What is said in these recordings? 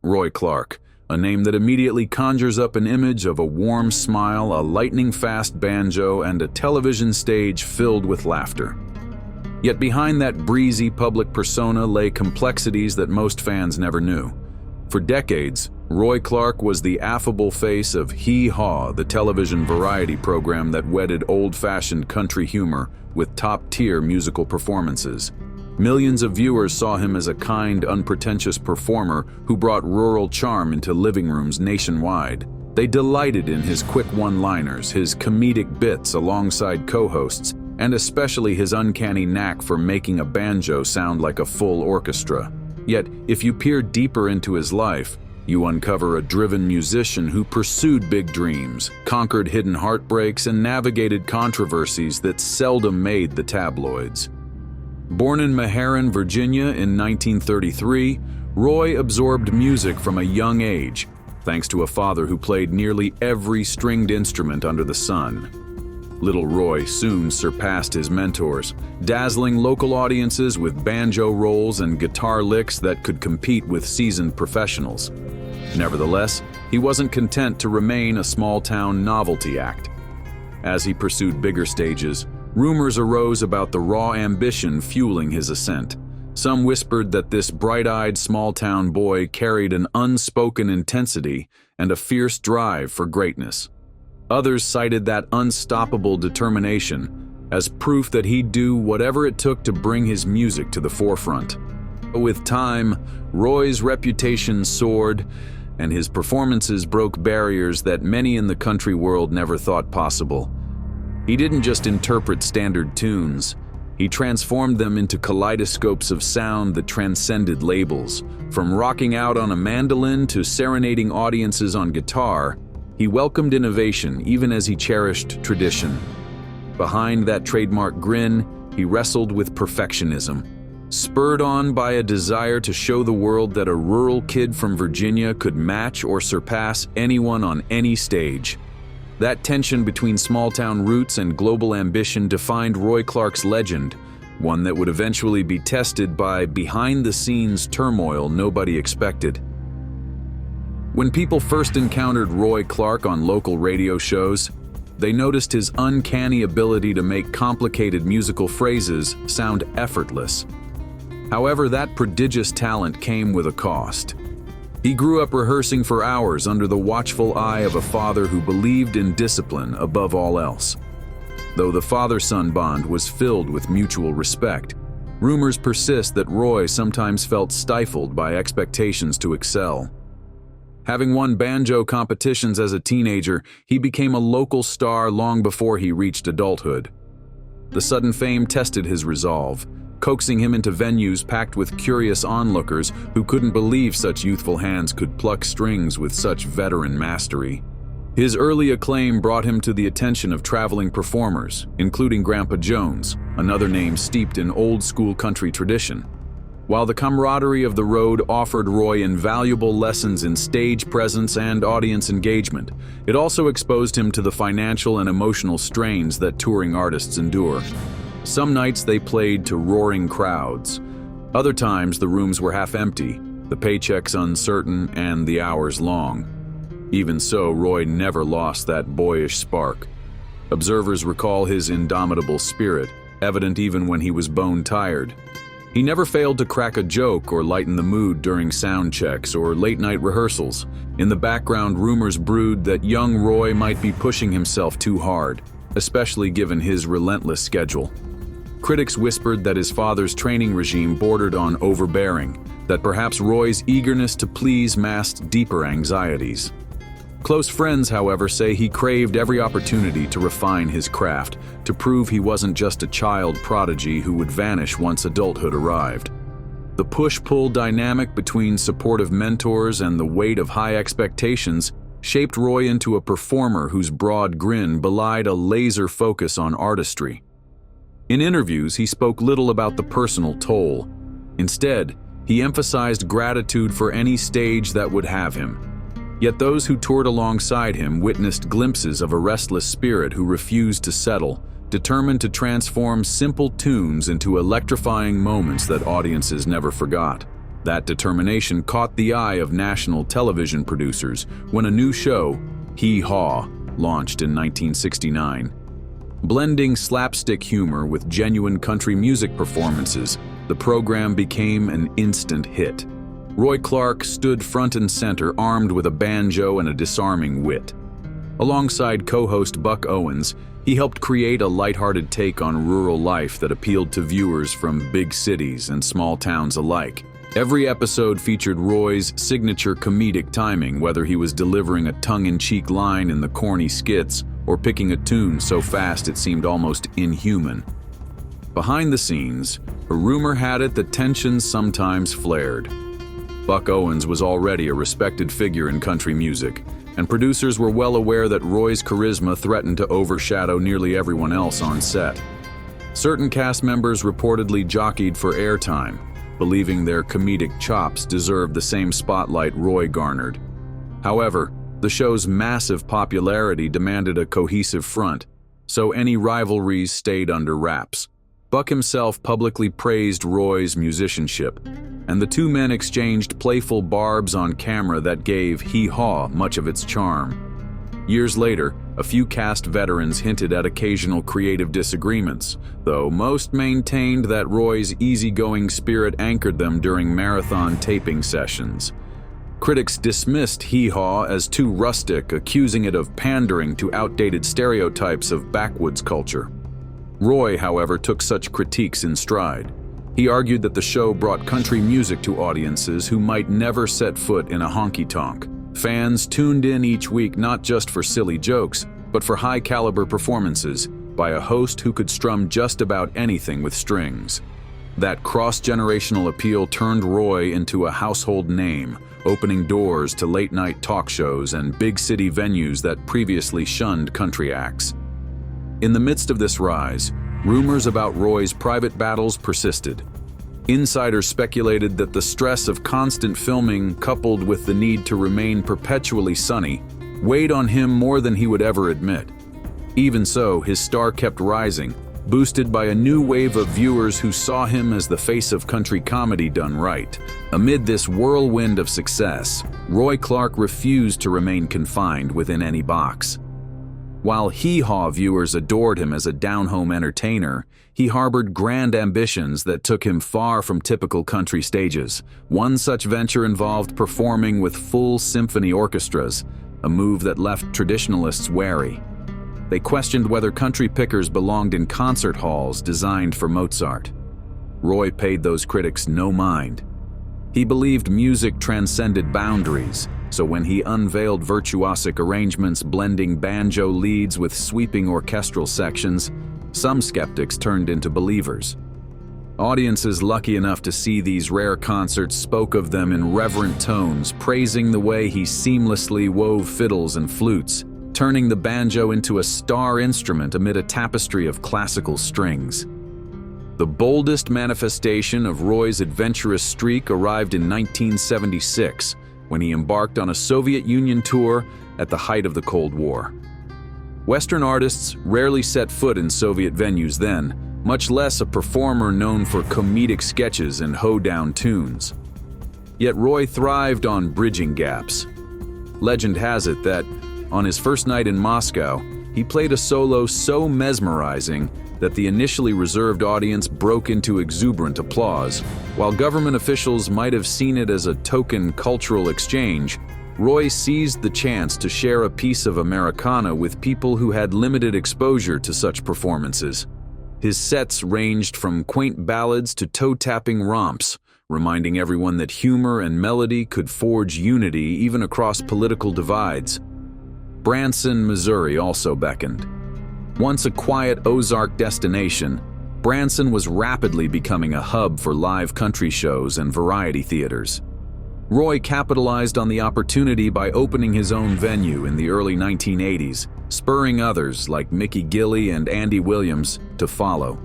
Roy Clark, a name that immediately conjures up an image of a warm smile, a lightning-fast banjo, and a television stage filled with laughter. Yet behind that breezy public persona lay complexities that most fans never knew. For decades, Roy Clark was the affable face of Hee Haw, the television variety program that wedded old-fashioned country humor with top-tier musical performances. Millions of viewers saw him as a kind, unpretentious performer who brought rural charm into living rooms nationwide. They delighted in his quick one-liners, his comedic bits alongside co-hosts, and especially his uncanny knack for making a banjo sound like a full orchestra. Yet, if you peer deeper into his life, you uncover a driven musician who pursued big dreams, conquered hidden heartbreaks, and navigated controversies that seldom made the tabloids. Born in Meherrin, Virginia in 1933, Roy absorbed music from a young age, thanks to a father who played nearly every stringed instrument under the sun. Little Roy soon surpassed his mentors, dazzling local audiences with banjo rolls and guitar licks that could compete with seasoned professionals. Nevertheless, he wasn't content to remain a small-town novelty act. As he pursued bigger stages, rumors arose about the raw ambition fueling his ascent. Some whispered that this bright-eyed small-town boy carried an unspoken intensity and a fierce drive for greatness. Others cited that unstoppable determination as proof that he'd do whatever it took to bring his music to the forefront. With time, Roy's reputation soared, and his performances broke barriers that many in the country world never thought possible. He didn't just interpret standard tunes, he transformed them into kaleidoscopes of sound that transcended labels. From rocking out on a mandolin to serenading audiences on guitar, he welcomed innovation even as he cherished tradition. Behind that trademark grin, he wrestled with perfectionism. Spurred on by a desire to show the world that a rural kid from Virginia could match or surpass anyone on any stage. That tension between small-town roots and global ambition defined Roy Clark's legend, one that would eventually be tested by behind-the-scenes turmoil nobody expected. When people first encountered Roy Clark on local radio shows, they noticed his uncanny ability to make complicated musical phrases sound effortless. However, that prodigious talent came with a cost. He grew up rehearsing for hours under the watchful eye of a father who believed in discipline above all else. Though the father-son bond was filled with mutual respect, rumors persist that Roy sometimes felt stifled by expectations to excel. Having won banjo competitions as a teenager, he became a local star long before he reached adulthood. The sudden fame tested his resolve, coaxing him into venues packed with curious onlookers who couldn't believe such youthful hands could pluck strings with such veteran mastery. His early acclaim brought him to the attention of traveling performers, including Grandpa Jones, another name steeped in old-school country tradition. While the camaraderie of the road offered Roy invaluable lessons in stage presence and audience engagement, it also exposed him to the financial and emotional strains that touring artists endure. Some nights they played to roaring crowds. Other times the rooms were half empty, the paychecks uncertain, and the hours long. Even so, Roy never lost that boyish spark. Observers recall his indomitable spirit, evident even when he was bone-tired. He never failed to crack a joke or lighten the mood during sound checks or late-night rehearsals. In the background, rumors brewed that young Roy might be pushing himself too hard, especially given his relentless schedule. Critics whispered that his father's training regime bordered on overbearing, that perhaps Roy's eagerness to please masked deeper anxieties. Close friends, however, say he craved every opportunity to refine his craft, to prove he wasn't just a child prodigy who would vanish once adulthood arrived. The push-pull dynamic between supportive mentors and the weight of high expectations shaped Roy into a performer whose broad grin belied a laser focus on artistry. In interviews, he spoke little about the personal toll. Instead, he emphasized gratitude for any stage that would have him. Yet those who toured alongside him witnessed glimpses of a restless spirit who refused to settle, determined to transform simple tunes into electrifying moments that audiences never forgot. That determination caught the eye of national television producers when a new show, Hee Haw, launched in 1969. Blending slapstick humor with genuine country music performances, the program became an instant hit. Roy Clark stood front and center, armed with a banjo and a disarming wit. Alongside co-host Buck Owens, he helped create a lighthearted take on rural life that appealed to viewers from big cities and small towns alike. Every episode featured Roy's signature comedic timing, whether he was delivering a tongue-in-cheek line in the corny skits or picking a tune so fast it seemed almost inhuman. Behind the scenes, a rumor had it that tensions sometimes flared. Buck Owens was already a respected figure in country music, and producers were well aware that Roy's charisma threatened to overshadow nearly everyone else on set. Certain cast members reportedly jockeyed for airtime, believing their comedic chops deserved the same spotlight Roy garnered. However, the show's massive popularity demanded a cohesive front, so any rivalries stayed under wraps. Buck himself publicly praised Roy's musicianship, and the two men exchanged playful barbs on camera that gave Hee Haw much of its charm. Years later, a few cast veterans hinted at occasional creative disagreements, though most maintained that Roy's easygoing spirit anchored them during marathon taping sessions. Critics dismissed Hee Haw as too rustic, accusing it of pandering to outdated stereotypes of backwoods culture. Roy, however, took such critiques in stride. He argued that the show brought country music to audiences who might never set foot in a honky-tonk. Fans tuned in each week not just for silly jokes, but for high-caliber performances by a host who could strum just about anything with strings. That cross-generational appeal turned Roy into a household name, opening doors to late-night talk shows and big-city venues that previously shunned country acts. In the midst of this rise, rumors about Roy's private battles persisted. Insiders speculated that the stress of constant filming, coupled with the need to remain perpetually sunny, weighed on him more than he would ever admit. Even so, his star kept rising, boosted by a new wave of viewers who saw him as the face of country comedy done right. Amid this whirlwind of success, Roy Clark refused to remain confined within any box. While Hee Haw viewers adored him as a down-home entertainer, he harbored grand ambitions that took him far from typical country stages. One such venture involved performing with full symphony orchestras, a move that left traditionalists wary. They questioned whether country pickers belonged in concert halls designed for Mozart. Roy paid those critics no mind. He believed music transcended boundaries, so when he unveiled virtuosic arrangements blending banjo leads with sweeping orchestral sections, some skeptics turned into believers. Audiences lucky enough to see these rare concerts spoke of them in reverent tones, praising the way he seamlessly wove fiddles and flutes, turning the banjo into a star instrument amid a tapestry of classical strings. The boldest manifestation of Roy's adventurous streak arrived in 1976, when he embarked on a Soviet Union tour at the height of the Cold War. Western artists rarely set foot in Soviet venues then, much less a performer known for comedic sketches and hoedown tunes. Yet Roy thrived on bridging gaps. Legend has it that, on his first night in Moscow, he played a solo so mesmerizing that the initially reserved audience broke into exuberant applause. While government officials might have seen it as a token cultural exchange, Roy seized the chance to share a piece of Americana with people who had limited exposure to such performances. His sets ranged from quaint ballads to toe-tapping romps, reminding everyone that humor and melody could forge unity even across political divides. Branson, Missouri also beckoned. Once a quiet Ozark destination, Branson was rapidly becoming a hub for live country shows and variety theaters. Roy capitalized on the opportunity by opening his own venue in the early 1980s, spurring others like Mickey Gilley and Andy Williams to follow.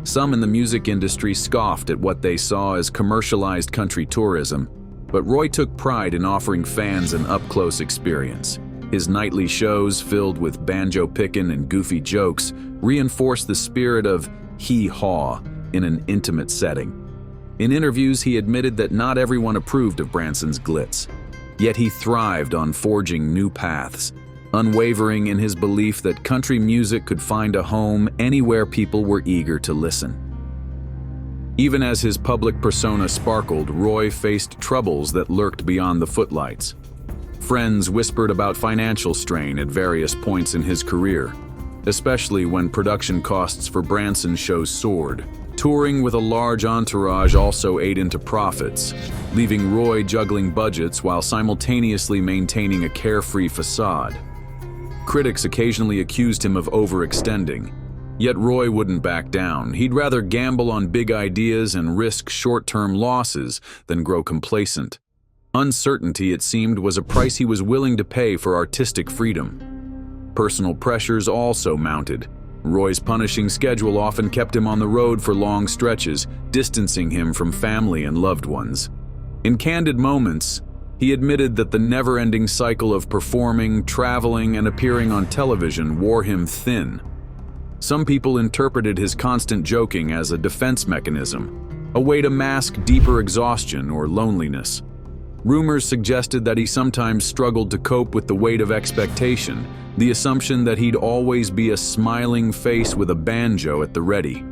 Some in the music industry scoffed at what they saw as commercialized country tourism, but Roy took pride in offering fans an up-close experience. His nightly shows, filled with banjo pickin' and goofy jokes, reinforced the spirit of Hee Haw in an intimate setting. In interviews, he admitted that not everyone approved of Branson's glitz. Yet he thrived on forging new paths, unwavering in his belief that country music could find a home anywhere people were eager to listen. Even as his public persona sparkled, Roy faced troubles that lurked beyond the footlights. Friends whispered about financial strain at various points in his career, especially when production costs for Branson shows soared. Touring with a large entourage also ate into profits, leaving Roy juggling budgets while simultaneously maintaining a carefree facade. Critics occasionally accused him of overextending, yet Roy wouldn't back down. He'd rather gamble on big ideas and risk short-term losses than grow complacent. Uncertainty, it seemed, was a price he was willing to pay for artistic freedom. Personal pressures also mounted. Roy's punishing schedule often kept him on the road for long stretches, distancing him from family and loved ones. In candid moments, he admitted that the never-ending cycle of performing, traveling, and appearing on television wore him thin. Some people interpreted his constant joking as a defense mechanism, a way to mask deeper exhaustion or loneliness. Rumors suggested that he sometimes struggled to cope with the weight of expectation, the assumption that he'd always be a smiling face with a banjo at the ready.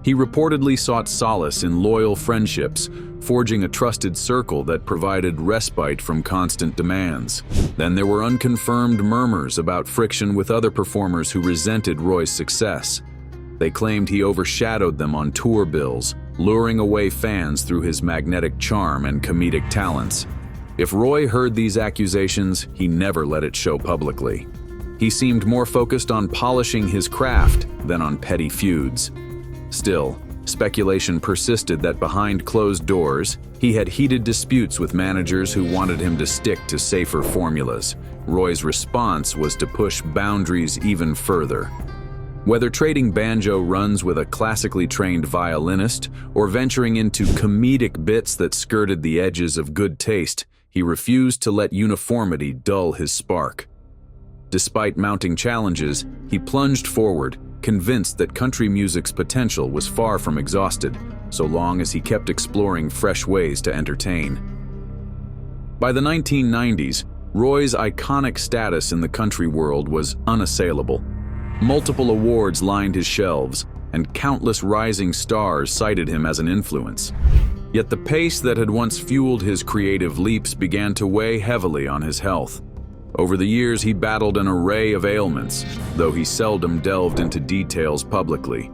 He reportedly sought solace in loyal friendships, forging a trusted circle that provided respite from constant demands. Then there were unconfirmed murmurs about friction with other performers who resented Roy's success. They claimed he overshadowed them on tour bills, luring away fans through his magnetic charm and comedic talents. If Roy heard these accusations, he never let it show publicly. He seemed more focused on polishing his craft than on petty feuds. Still, speculation persisted that behind closed doors, he had heated disputes with managers who wanted him to stick to safer formulas. Roy's response was to push boundaries even further. Whether trading banjo runs with a classically trained violinist or venturing into comedic bits that skirted the edges of good taste, he refused to let uniformity dull his spark. Despite mounting challenges, he plunged forward, convinced that country music's potential was far from exhausted, so long as he kept exploring fresh ways to entertain. By the 1990s, Roy's iconic status in the country world was unassailable. Multiple awards lined his shelves, and countless rising stars cited him as an influence. Yet the pace that had once fueled his creative leaps began to weigh heavily on his health. Over the years, he battled an array of ailments, though he seldom delved into details publicly.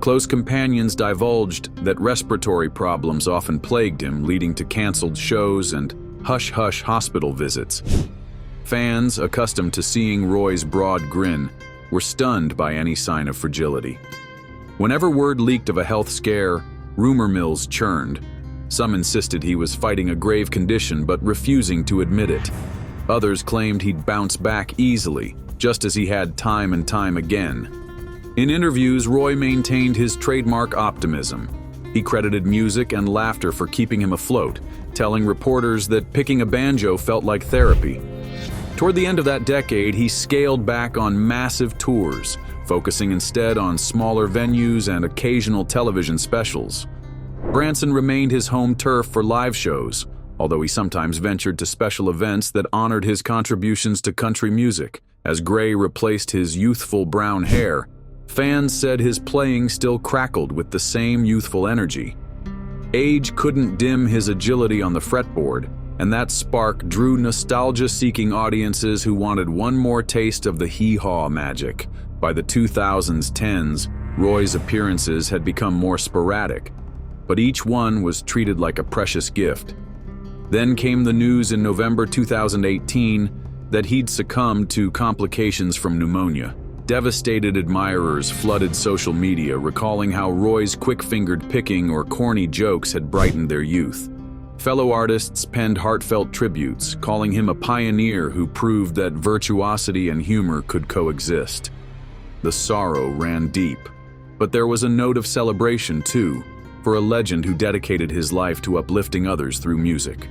Close companions divulged that respiratory problems often plagued him, leading to canceled shows and hush-hush hospital visits. Fans, accustomed to seeing Roy's broad grin, were stunned by any sign of fragility. Whenever word leaked of a health scare, rumor mills churned. Some insisted he was fighting a grave condition but refusing to admit it. Others claimed he'd bounce back easily, just as he had time and time again. In interviews, Roy maintained his trademark optimism. He credited music and laughter for keeping him afloat, telling reporters that picking a banjo felt like therapy. Toward the end of that decade, he scaled back on massive tours, focusing instead on smaller venues and occasional television specials. Branson remained his home turf for live shows, although he sometimes ventured to special events that honored his contributions to country music. As gray replaced his youthful brown hair, fans said his playing still crackled with the same youthful energy. Age couldn't dim his agility on the fretboard, and that spark drew nostalgia-seeking audiences who wanted one more taste of the Hee Haw magic. By the 2010s, Roy's appearances had become more sporadic, but each one was treated like a precious gift. Then came the news in November 2018 that he'd succumbed to complications from pneumonia. Devastated admirers flooded social media, recalling how Roy's quick-fingered picking or corny jokes had brightened their youth. Fellow artists penned heartfelt tributes, calling him a pioneer who proved that virtuosity and humor could coexist. The sorrow ran deep, but there was a note of celebration too, for a legend who dedicated his life to uplifting others through music.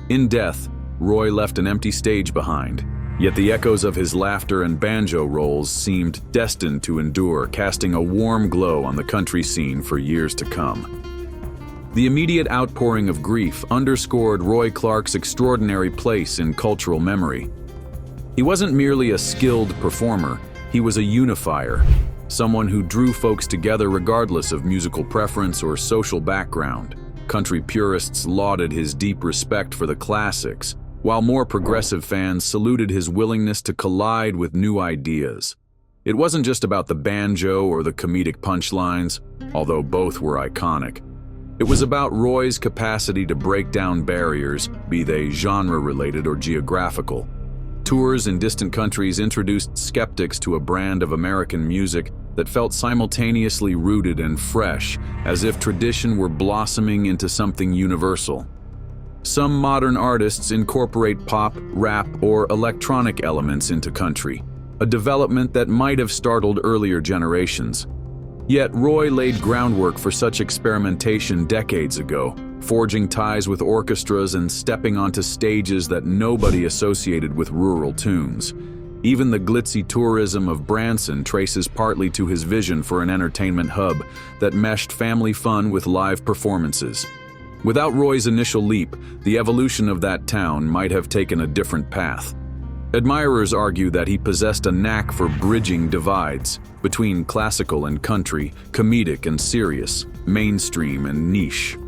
In death, Roy left an empty stage behind, yet the echoes of his laughter and banjo rolls seemed destined to endure, casting a warm glow on the country scene for years to come. The immediate outpouring of grief underscored Roy Clark's extraordinary place in cultural memory. He wasn't merely a skilled performer, he was a unifier, someone who drew folks together regardless of musical preference or social background. Country purists lauded his deep respect for the classics, while more progressive fans saluted his willingness to collide with new ideas. It wasn't just about the banjo or the comedic punchlines, although both were iconic. It was about Roy's capacity to break down barriers, be they genre-related or geographical. Tours in distant countries introduced skeptics to a brand of American music that felt simultaneously rooted and fresh, as if tradition were blossoming into something universal. Some modern artists incorporate pop, rap, or electronic elements into country, a development that might have startled earlier generations. Yet Roy laid groundwork for such experimentation decades ago, forging ties with orchestras and stepping onto stages that nobody associated with rural tunes. Even the glitzy tourism of Branson traces partly to his vision for an entertainment hub that meshed family fun with live performances. Without Roy's initial leap, the evolution of that town might have taken a different path. Admirers argue that he possessed a knack for bridging divides between classical and country, comedic and serious, mainstream and niche.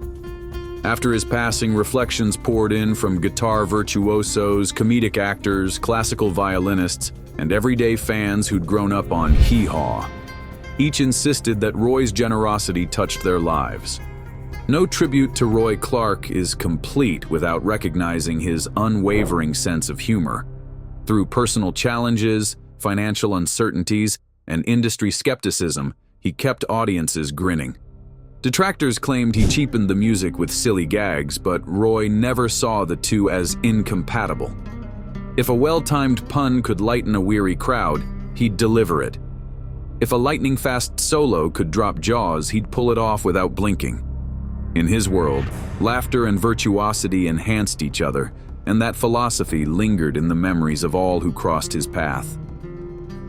After his passing, reflections poured in from guitar virtuosos, comedic actors, classical violinists, and everyday fans who'd grown up on Hee Haw. Each insisted that Roy's generosity touched their lives. No tribute to Roy Clark is complete without recognizing his unwavering sense of humor. Through personal challenges, financial uncertainties, and industry skepticism, he kept audiences grinning. Detractors claimed he cheapened the music with silly gags, but Roy never saw the two as incompatible. If a well-timed pun could lighten a weary crowd, he'd deliver it. If a lightning-fast solo could drop jaws, he'd pull it off without blinking. In his world, laughter and virtuosity enhanced each other, and that philosophy lingered in the memories of all who crossed his path.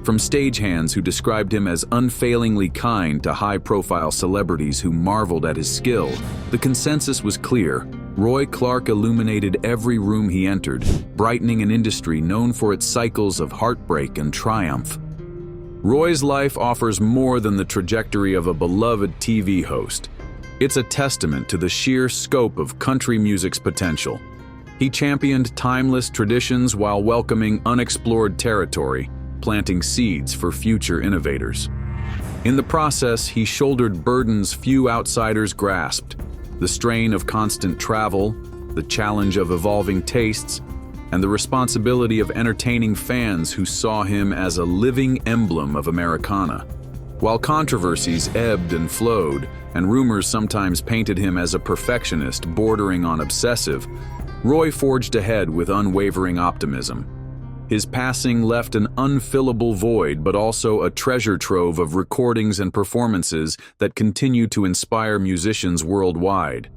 From stagehands who described him as unfailingly kind to high-profile celebrities who marveled at his skill, the consensus was clear. Roy Clark illuminated every room he entered, brightening an industry known for its cycles of heartbreak and triumph. Roy's life offers more than the trajectory of a beloved TV host. It's a testament to the sheer scope of country music's potential. He championed timeless traditions while welcoming unexplored territory, planting seeds for future innovators. In the process, he shouldered burdens few outsiders grasped: the strain of constant travel, the challenge of evolving tastes, and the responsibility of entertaining fans who saw him as a living emblem of Americana. While controversies ebbed and flowed, and rumors sometimes painted him as a perfectionist bordering on obsessive, Roy forged ahead with unwavering optimism. His passing left an unfillable void, but also a treasure trove of recordings and performances that continue to inspire musicians worldwide.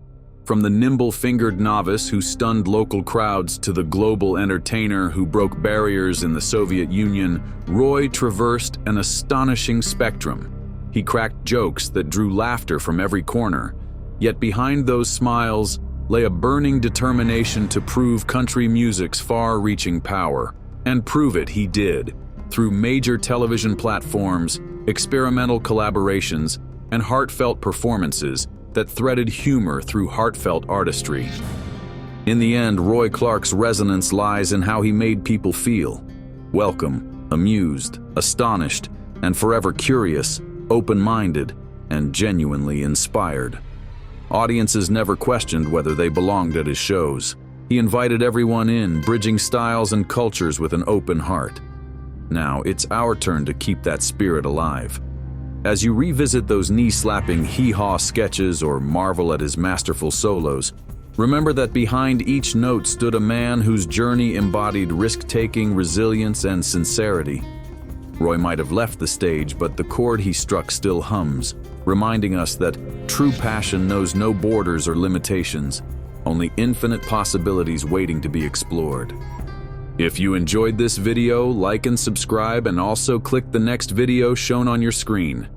From the nimble-fingered novice who stunned local crowds to the global entertainer who broke barriers in the Soviet Union, Roy traversed an astonishing spectrum. He cracked jokes that drew laughter from every corner, yet behind those smiles lay a burning determination to prove country music's far-reaching power. And prove it he did, through major television platforms, experimental collaborations, and heartfelt performances that threaded humor through heartfelt artistry. In the end, Roy Clark's resonance lies in how he made people feel: welcome, amused, astonished, and forever curious, open-minded, and genuinely inspired. Audiences never questioned whether they belonged at his shows. He invited everyone in, bridging styles and cultures with an open heart. Now, it's our turn to keep that spirit alive. As you revisit those knee-slapping Hee Haw sketches or marvel at his masterful solos, remember that behind each note stood a man whose journey embodied risk-taking, resilience, and sincerity. Roy might have left the stage, but the chord he struck still hums, reminding us that true passion knows no borders or limitations, only infinite possibilities waiting to be explored. If you enjoyed this video, like and subscribe, and also click the next video shown on your screen.